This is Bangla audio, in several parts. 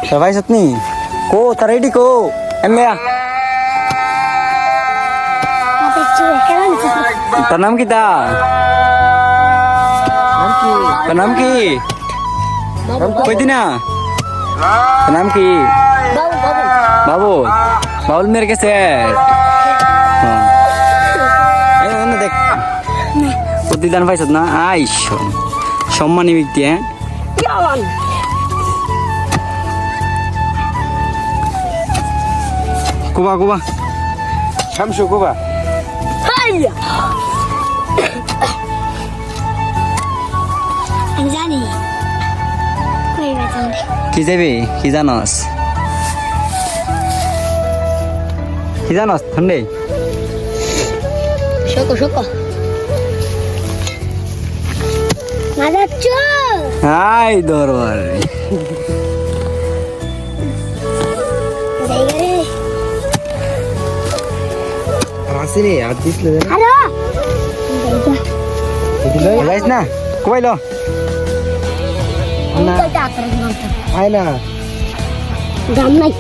তোর ভাই সতনি কো তার রেডি কো এময়া তোর নাম কি তা তোর নাম কি কই দিনা তোর নাম কি বাবু বাবুল মেরে গেছে দেখ প্রতিদান পাইছত না আইস সম্মানী ব্যক্তি হ্যাঁ কুবা কুবা শামসু কুবা আমি জানি কি যাবি কি জানস ঠান্ডে শোকো শোকো হাই দরবার আসিনি আজ দিসলে যাইস না কইলো না আয় না দাম নাই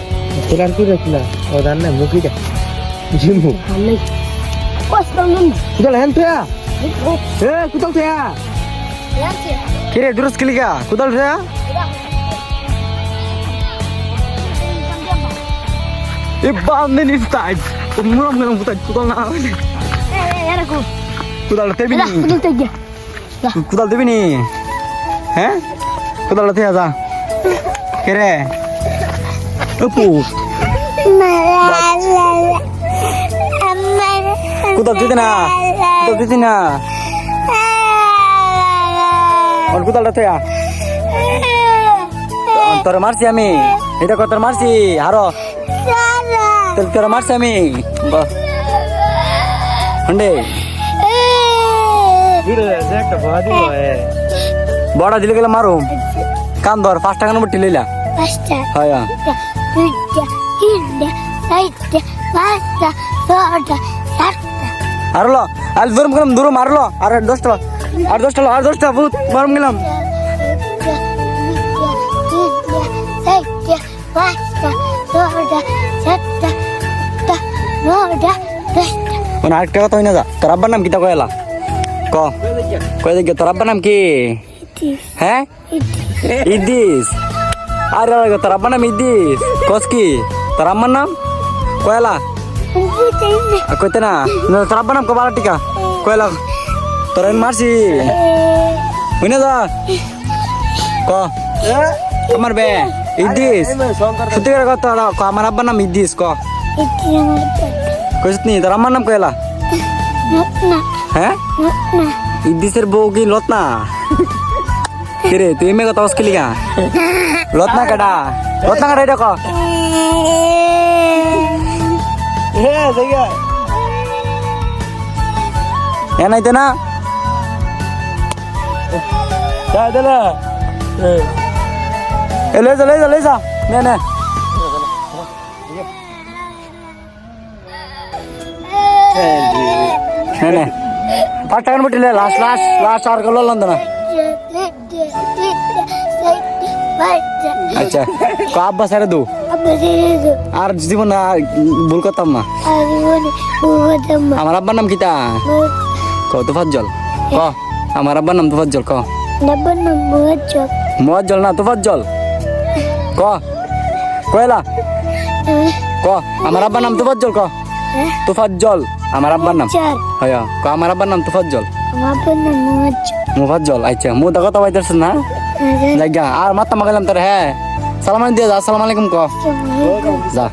তোলার কি রাখলা ও দান না মুখি দে জিমু দাম নাই কষ্ট নাই কুতল হেন তুয়া এ কুতল তুয়া কিরে দুরস কিলিকা কুতল তুয়া এ বান্দে নিস্তাই মুরম গেলাম কুতাই কুতল না এরকম কুতল তেবি নি কুতল তেগে কুতল দেবি নি হ্যাঁ কুতল তুয়া যা কিরে আপু কুতল দিতে না ওর কুতলটা তুই তোর মারছি আমি এটা কত মারছি আরো তোর মারছি আমি হন্ডে বড়া দিলে গেলে মারুম কান ধর 5 টাকা নম্বর টিলিলা হয় আরলো আর দূরম গেলাম দূর মারলো আর 10টা আর 10টা বহুত গরম গেলাম আরেকটা কথা হই না যা তোর আব্বার নাম কি তা কয়লা কয় দেখি তোর আব্বার নাম কি হ্যাঁ ইদ্দিস আরে তোর আব্বার নাম ইদ্দিস কস কি তোর আম্মার নাম কয়লা কইতে না তোর আব্বার নাম কবালা টিকা কয়লা তোর মারছি বুঝ না যা ক আমার বে ইদ্দিস সত্যি করে কথা আমার আব্বার নাম ইদ্দিস ক কইস নি তোর আম্মার নাম কয়লা হ্যাঁ ইদ্দিসের বউ কি লতনা কিরে তুই এমনি কথা অস্কিলি গা লতনা কাটা এটা ক নাইতে না লে যা নে 5 টাকার মধ্যে লাস্ট আর গেল লন্দন আচ্ছা ক আব্বা সারে দু আর জীবন ভুল করতাম না আমার আব্বার নাম কিতা ক তোফাজ্জল ক আমার আব্বার নাম তোফাজ্জল ক মুয়াজ্জল না তোফাজ্জল ক কয়লা ক আমার আব্বার নাম তোফাজ্জল ক তোফাজ্জল আমার আব্বার নাম হয় ক আমার আব্বার নাম তোফাজ্জল মুফাজ্জল আচ্ছা মু তো কথা পাইতেছ না জায়গা আর মাত্তা মাগালাম তোর হ্যাঁ সালাম দিয়ে যা আসসালামু আলাইকুম ক যা